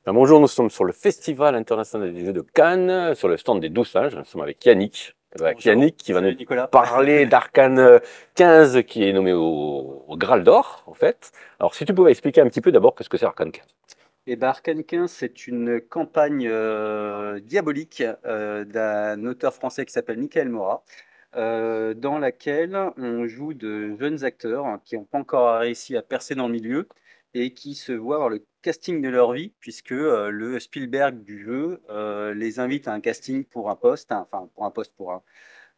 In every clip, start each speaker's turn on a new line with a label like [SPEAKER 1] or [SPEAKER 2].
[SPEAKER 1] Bonjour, nous sommes sur le Festival international des jeux de Cannes, sur le stand des 12 singes. Nous sommes avec Yannick.
[SPEAKER 2] Bonjour,
[SPEAKER 1] Yannick qui va
[SPEAKER 2] salut
[SPEAKER 1] nous
[SPEAKER 2] Nicolas.
[SPEAKER 1] parler d'Arcane 15 qui est nommé au Graal d'Or, en fait. Alors, si tu pouvais expliquer un petit peu d'abord qu'est-ce que c'est Arcane 15.
[SPEAKER 2] Et ben Arcane 15, c'est une campagne diabolique d'un auteur français qui s'appelle Michael Morat, dans laquelle on joue de jeunes acteurs qui n'ont pas encore réussi à percer dans le milieu et qui se voient avoir le casting de leur vie, puisque le Spielberg du jeu les invite à un casting pour un poste, enfin pour un poste, pour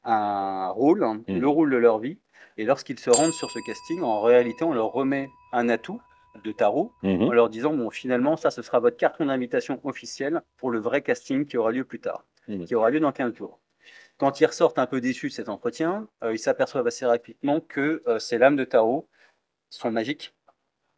[SPEAKER 2] un rôle, le rôle de leur vie. Et lorsqu'ils se rendent sur ce casting, en réalité, on leur remet un atout de tarot en
[SPEAKER 1] Mhm.
[SPEAKER 2] leur disant, bon, finalement, ça, ce sera votre carton d'invitation officielle pour le vrai casting qui aura lieu plus tard,
[SPEAKER 1] Mhm.
[SPEAKER 2] qui aura lieu dans 15 jours. Quand ils ressortent un peu déçus de cet entretien, ils s'aperçoivent assez rapidement que ces lames de tarot sont magiques,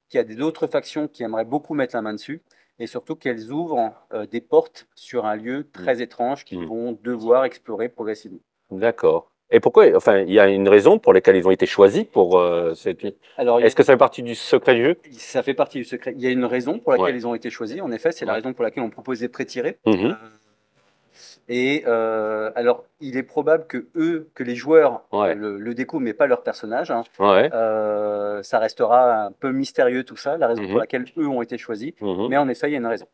[SPEAKER 2] qu'il y a d'autres factions qui aimeraient beaucoup mettre la main dessus, et surtout qu'elles ouvrent des portes sur un lieu très étrange qu'ils
[SPEAKER 1] Mhm.
[SPEAKER 2] vont devoir explorer progressivement.
[SPEAKER 1] D'accord. Et pourquoi, enfin, il y a une raison pour laquelle ils ont été choisis pour cette...
[SPEAKER 2] Alors, il y a
[SPEAKER 1] Est-ce que ça fait partie du secret du jeu?
[SPEAKER 2] Ça fait partie du secret. Il y a une raison pour laquelle
[SPEAKER 1] Ouais.
[SPEAKER 2] ils ont été choisis. En effet, c'est la
[SPEAKER 1] Ouais.
[SPEAKER 2] raison pour laquelle on propose des pré-tirés.
[SPEAKER 1] Mhm.
[SPEAKER 2] Alors, il est probable que les joueurs
[SPEAKER 1] Ouais.
[SPEAKER 2] le découvrent, mais pas leur personnage, hein.
[SPEAKER 1] Ouais.
[SPEAKER 2] Ça restera un peu mystérieux tout ça, la raison pour
[SPEAKER 1] Mhm.
[SPEAKER 2] laquelle eux ont été choisis.
[SPEAKER 1] Mhm.
[SPEAKER 2] Mais en effet, il y a une raison.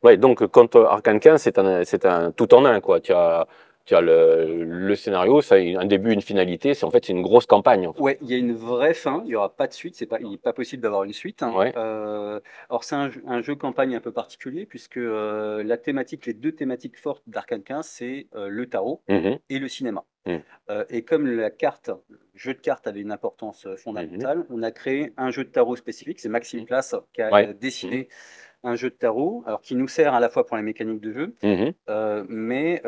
[SPEAKER 1] Ouais, donc quand Arcane 15, c'est un tout en un, quoi. Tu as le scénario, ça a un début, une finalité. C'est en fait c'est une grosse campagne, en fait.
[SPEAKER 2] Ouais, il y a une vraie fin. Il n'y aura pas de suite. Il n'est pas possible d'avoir une suite, hein.
[SPEAKER 1] Ouais.
[SPEAKER 2] Alors, c'est un jeu campagne un peu particulier puisque la thématique, les deux thématiques fortes d'Arcane 15, c'est le tarot
[SPEAKER 1] Mhm.
[SPEAKER 2] et le cinéma.
[SPEAKER 1] Mhm.
[SPEAKER 2] Et comme la carte, le jeu de cartes avait une importance
[SPEAKER 1] Mhm.
[SPEAKER 2] fondamentale, on a créé un jeu de tarot spécifique. C'est Maxime
[SPEAKER 1] Mhm.
[SPEAKER 2] Place qui a
[SPEAKER 1] Ouais. Mhm.
[SPEAKER 2] dessiné un jeu de tarot, alors qui nous sert à la fois pour les mécaniques de jeu,
[SPEAKER 1] Mhm.
[SPEAKER 2] mais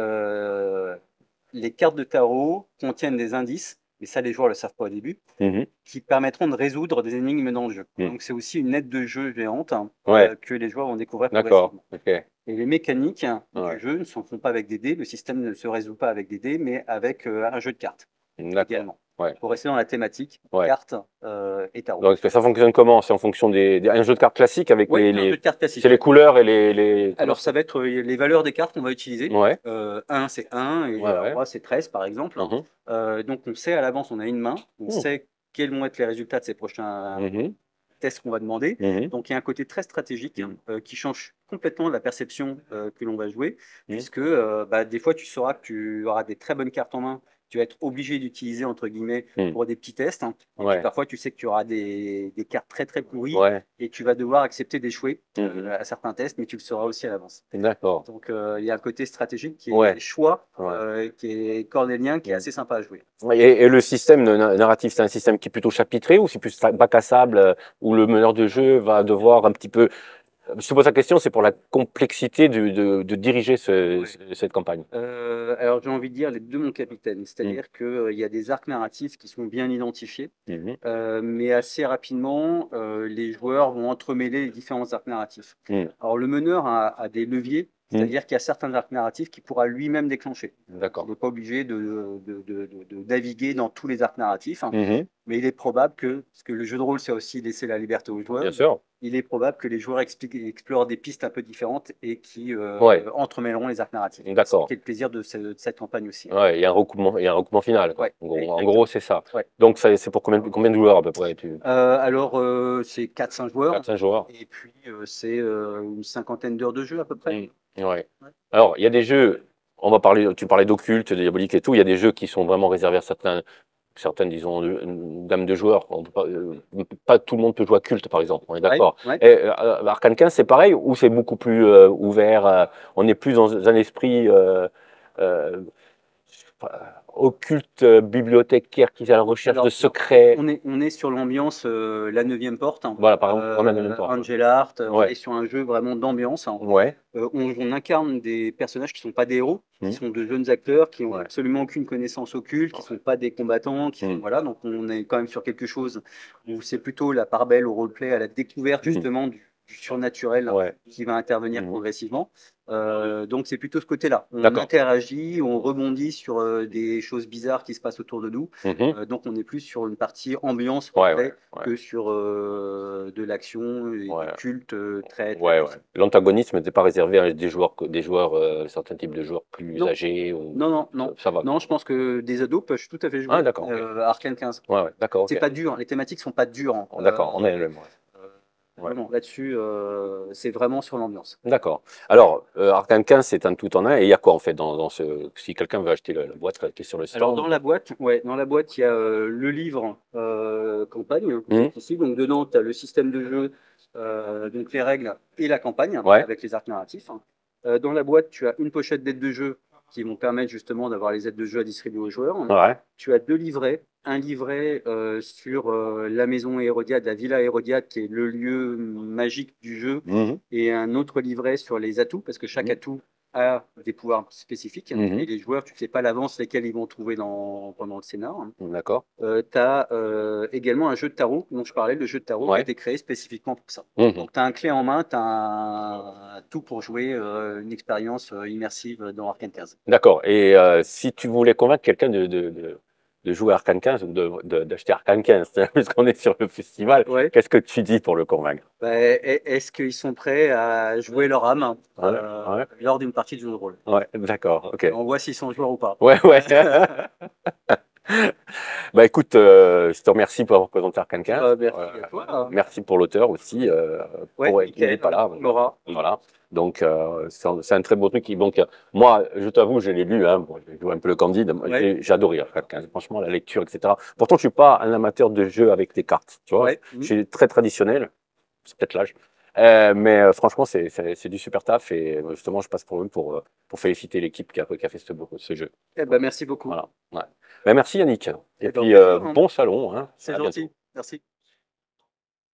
[SPEAKER 2] les cartes de tarot contiennent des indices, mais ça les joueurs ne le savent pas au début,
[SPEAKER 1] Mhm.
[SPEAKER 2] qui permettront de résoudre des énigmes dans le jeu.
[SPEAKER 1] Mhm.
[SPEAKER 2] Donc c'est aussi une aide de jeu géante,
[SPEAKER 1] Ouais.
[SPEAKER 2] que les joueurs vont découvrir
[SPEAKER 1] D'accord.
[SPEAKER 2] progressivement.
[SPEAKER 1] Ok.
[SPEAKER 2] Et les mécaniques du
[SPEAKER 1] Ouais.
[SPEAKER 2] jeu ne se font pas avec des dés, le système ne se résout pas avec des dés, mais avec un jeu de cartes
[SPEAKER 1] D'accord.
[SPEAKER 2] également.
[SPEAKER 1] Ouais.
[SPEAKER 2] Pour rester dans la thématique,
[SPEAKER 1] Ouais.
[SPEAKER 2] cartes et tarot.
[SPEAKER 1] Donc ça fonctionne comment? C'est en fonction un jeu de cartes classique avec
[SPEAKER 2] Oui, un jeu de cartes
[SPEAKER 1] c'est
[SPEAKER 2] classique,
[SPEAKER 1] les
[SPEAKER 2] ouais.
[SPEAKER 1] couleurs et les
[SPEAKER 2] Alors ça va être les valeurs des cartes qu'on va utiliser.
[SPEAKER 1] Ouais.
[SPEAKER 2] 1 c'est 1 et
[SPEAKER 1] Ouais. Ouais.
[SPEAKER 2] roi c'est 13 par exemple.
[SPEAKER 1] Mhm.
[SPEAKER 2] Donc on sait à l'avance, on a une main, on
[SPEAKER 1] Mhm.
[SPEAKER 2] sait quels vont être les résultats de ces prochains
[SPEAKER 1] Mhm.
[SPEAKER 2] tests qu'on va demander.
[SPEAKER 1] Mhm.
[SPEAKER 2] Donc il y a un côté très stratégique
[SPEAKER 1] Mhm.
[SPEAKER 2] qui change complètement la perception que l'on va jouer,
[SPEAKER 1] Mhm.
[SPEAKER 2] puisque des fois tu sauras que tu auras des très bonnes cartes en main, tu vas être obligé d'utiliser entre guillemets
[SPEAKER 1] Mhm.
[SPEAKER 2] pour des petits tests, hein. Et puis
[SPEAKER 1] Ouais.
[SPEAKER 2] parfois tu sais que tu auras des cartes très très pourries
[SPEAKER 1] Ouais.
[SPEAKER 2] et tu vas devoir accepter d'échouer
[SPEAKER 1] Mhm.
[SPEAKER 2] à certains tests, mais tu le sauras aussi à l'avance.
[SPEAKER 1] D'accord.
[SPEAKER 2] Donc il y a un côté stratégique qui est
[SPEAKER 1] Ouais.
[SPEAKER 2] choix,
[SPEAKER 1] Ouais.
[SPEAKER 2] qui est cornélien, qui est
[SPEAKER 1] Mhm.
[SPEAKER 2] assez sympa à jouer.
[SPEAKER 1] Et le système narratif, c'est un système qui est plutôt chapitré ou c'est plus bac à sable où le meneur de jeu va devoir un petit peu. Je te pose la question, c'est pour la complexité de diriger
[SPEAKER 2] Ouais.
[SPEAKER 1] cette campagne.
[SPEAKER 2] Alors j'ai envie de dire les deux mon capitaine,
[SPEAKER 1] Mhm.
[SPEAKER 2] c'est-à-dire qu'il y a des arcs narratifs qui sont bien identifiés,
[SPEAKER 1] Mhm.
[SPEAKER 2] mais assez rapidement les joueurs vont entremêler les différents arcs narratifs.
[SPEAKER 1] Mhm.
[SPEAKER 2] Alors le meneur a des leviers,
[SPEAKER 1] Mhm.
[SPEAKER 2] c'est-à-dire qu'il y a certains arcs narratifs qu'il pourra lui-même déclencher. Il
[SPEAKER 1] D'accord.
[SPEAKER 2] n'est pas obligé de naviguer dans tous les arcs narratifs, hein.
[SPEAKER 1] Mhm.
[SPEAKER 2] Mais il est probable que, parce que le jeu de rôle, c'est aussi laisser la liberté aux
[SPEAKER 1] Bien
[SPEAKER 2] joueurs,
[SPEAKER 1] sûr.
[SPEAKER 2] il est probable que les joueurs explorent des pistes un peu différentes et qui
[SPEAKER 1] Ouais.
[SPEAKER 2] entremêleront les arcs narratifs. Ce
[SPEAKER 1] D'accord.
[SPEAKER 2] qui est le plaisir de cette campagne aussi, hein.
[SPEAKER 1] Ouais, il y a un recoupement final, quoi.
[SPEAKER 2] Ouais,
[SPEAKER 1] En
[SPEAKER 2] exactement.
[SPEAKER 1] gros, c'est ça.
[SPEAKER 2] Ouais.
[SPEAKER 1] Donc, c'est pour combien de joueurs à peu près?
[SPEAKER 2] Alors, c'est 4-5 joueurs,
[SPEAKER 1] 4-5 joueurs?
[SPEAKER 2] et puis c'est une cinquantaine d'heures de jeu à peu près.
[SPEAKER 1] Ouais.
[SPEAKER 2] Ouais.
[SPEAKER 1] Alors, il y a des jeux, tu parlais d'occulte, de diabolique et tout, il y a des jeux qui sont vraiment réservés à certaines, disons, gammes de joueurs. Pas tout le monde peut jouer à culte, par exemple, on est
[SPEAKER 2] Ouais,
[SPEAKER 1] d'accord.
[SPEAKER 2] ouais.
[SPEAKER 1] Et Arcane 15, c'est pareil, ou c'est beaucoup plus ouvert, on est plus dans un esprit euh, occulte, bibliothécaire qui est à la recherche de
[SPEAKER 2] Alors,
[SPEAKER 1] secrets.
[SPEAKER 2] on est sur l'ambiance La Neuvième Porte, hein.
[SPEAKER 1] Voilà, par exemple, vraiment la même porte.
[SPEAKER 2] Angel Art, on
[SPEAKER 1] Ouais.
[SPEAKER 2] est sur un jeu vraiment d'ambiance, hein.
[SPEAKER 1] Ouais.
[SPEAKER 2] On incarne des personnages qui ne sont pas des héros, qui
[SPEAKER 1] Mhm.
[SPEAKER 2] sont de jeunes acteurs, qui n'ont
[SPEAKER 1] Ouais.
[SPEAKER 2] absolument aucune connaissance occulte, qui ne sont pas des combattants,
[SPEAKER 1] Mhm.
[SPEAKER 2] voilà, donc on est quand même sur quelque chose où c'est plutôt la part belle au roleplay, à la découverte
[SPEAKER 1] Mhm.
[SPEAKER 2] justement surnaturel
[SPEAKER 1] Ouais.
[SPEAKER 2] qui va intervenir
[SPEAKER 1] Mhm.
[SPEAKER 2] progressivement. Donc c'est plutôt ce côté-là. On
[SPEAKER 1] D'accord.
[SPEAKER 2] interagit, on rebondit sur des choses bizarres qui se passent autour de nous.
[SPEAKER 1] Mhm.
[SPEAKER 2] Donc on est plus sur une partie ambiance
[SPEAKER 1] Ouais,
[SPEAKER 2] roleplay
[SPEAKER 1] ouais,
[SPEAKER 2] que sur de l'action et
[SPEAKER 1] ouais.
[SPEAKER 2] du culte très très
[SPEAKER 1] Ouais, ouais.
[SPEAKER 2] poussé.
[SPEAKER 1] L'antagonisme n'était pas réservé à des joueurs, certains types de joueurs plus
[SPEAKER 2] Non,
[SPEAKER 1] âgés ou
[SPEAKER 2] non, non, non.
[SPEAKER 1] ça va.
[SPEAKER 2] Non, je pense que des ados peuvent tout à fait
[SPEAKER 1] Ah,
[SPEAKER 2] jouer
[SPEAKER 1] d'accord, ok.
[SPEAKER 2] à Arcane 15.
[SPEAKER 1] Ouais, ouais, d'accord,
[SPEAKER 2] C'est
[SPEAKER 1] ok.
[SPEAKER 2] pas dur, les thématiques sont pas dures, hein.
[SPEAKER 1] D'accord, on est le même. Ouais.
[SPEAKER 2] Euh,
[SPEAKER 1] Ouais.
[SPEAKER 2] non, non, là-dessus, c'est vraiment sur l'ambiance.
[SPEAKER 1] D'accord. Alors, Arcane 15, c'est un tout en un. Et il y a quoi en fait dans ce. Si quelqu'un veut acheter la boîte qui est sur le
[SPEAKER 2] Alors
[SPEAKER 1] stand.
[SPEAKER 2] dans la boîte, ouais, dans la boîte, il y a le livre campagne qui
[SPEAKER 1] Mhm.
[SPEAKER 2] est ici. Donc dedans, tu as le système de jeu, donc les règles et la campagne
[SPEAKER 1] Ouais.
[SPEAKER 2] avec les arcs narratifs. Dans la boîte, tu as une pochette d'aides de jeu qui vont permettre justement d'avoir les aides de jeu à distribuer aux joueurs.
[SPEAKER 1] Ouais.
[SPEAKER 2] Tu as deux livrets. Un livret sur la maison Hérodiade, la villa Hérodiade, qui est le lieu magique du jeu,
[SPEAKER 1] Mhm.
[SPEAKER 2] et un autre livret sur les atouts, parce que chaque
[SPEAKER 1] Mhm.
[SPEAKER 2] atout a des pouvoirs spécifiques, et
[SPEAKER 1] Mhm.
[SPEAKER 2] les joueurs, tu ne sais pas à l'avance lesquels ils vont trouver pendant le scénar.
[SPEAKER 1] D'accord.
[SPEAKER 2] Tu as également un jeu de tarot dont je parlais, le jeu de tarot qui a
[SPEAKER 1] Ouais.
[SPEAKER 2] été créé spécifiquement pour ça.
[SPEAKER 1] Mhm.
[SPEAKER 2] Donc tu as un clé en main, tu as un tout pour jouer une expérience immersive dans Arcane 15.
[SPEAKER 1] D'accord. Et si tu voulais convaincre quelqu'un de jouer à Arcane 15 ou d'acheter Arcane 15, puisqu'on est sur le festival,
[SPEAKER 2] Ouais.
[SPEAKER 1] qu'est-ce que tu dis pour le convaincre?
[SPEAKER 2] Bah, est-ce qu'ils sont prêts à jouer leur âme
[SPEAKER 1] Ouais, ouais,
[SPEAKER 2] lors d'une partie de jeu de rôle?
[SPEAKER 1] ouais, d'accord, ok.
[SPEAKER 2] On voit s'ils sont joueurs ou pas.
[SPEAKER 1] Ouais, ouais. Bah écoute, je te remercie pour avoir présenté Arcane 15.
[SPEAKER 2] Merci à toi.
[SPEAKER 1] Merci pour l'auteur aussi.
[SPEAKER 2] Ouais,
[SPEAKER 1] Il n'est
[SPEAKER 2] nickel.
[SPEAKER 1] pas là.
[SPEAKER 2] Laura.
[SPEAKER 1] Voilà. Donc, c'est un très beau truc. Donc, moi, je t'avoue, je l'ai lu. Hein, bon, j'ai joué un peu le Candide. Moi,
[SPEAKER 2] Ouais.
[SPEAKER 1] j'ai adoré Arcane 15. Franchement, la lecture, etc. Pourtant, je suis pas un amateur de jeux avec des cartes. Tu vois,
[SPEAKER 2] Ouais.
[SPEAKER 1] je suis très traditionnel. C'est peut-être l'âge. Mais franchement, c'est du super taf. Et justement, je passe pour eux pour féliciter l'équipe qui a fait ce jeu.
[SPEAKER 2] Eh ben, merci beaucoup.
[SPEAKER 1] Voilà. Ouais. Ben, merci Yannick. Et
[SPEAKER 2] Eh ben,
[SPEAKER 1] puis,
[SPEAKER 2] au plaisir, hein.
[SPEAKER 1] bon salon. Hein.
[SPEAKER 2] C'est
[SPEAKER 1] À bientôt.
[SPEAKER 2] gentil. Merci.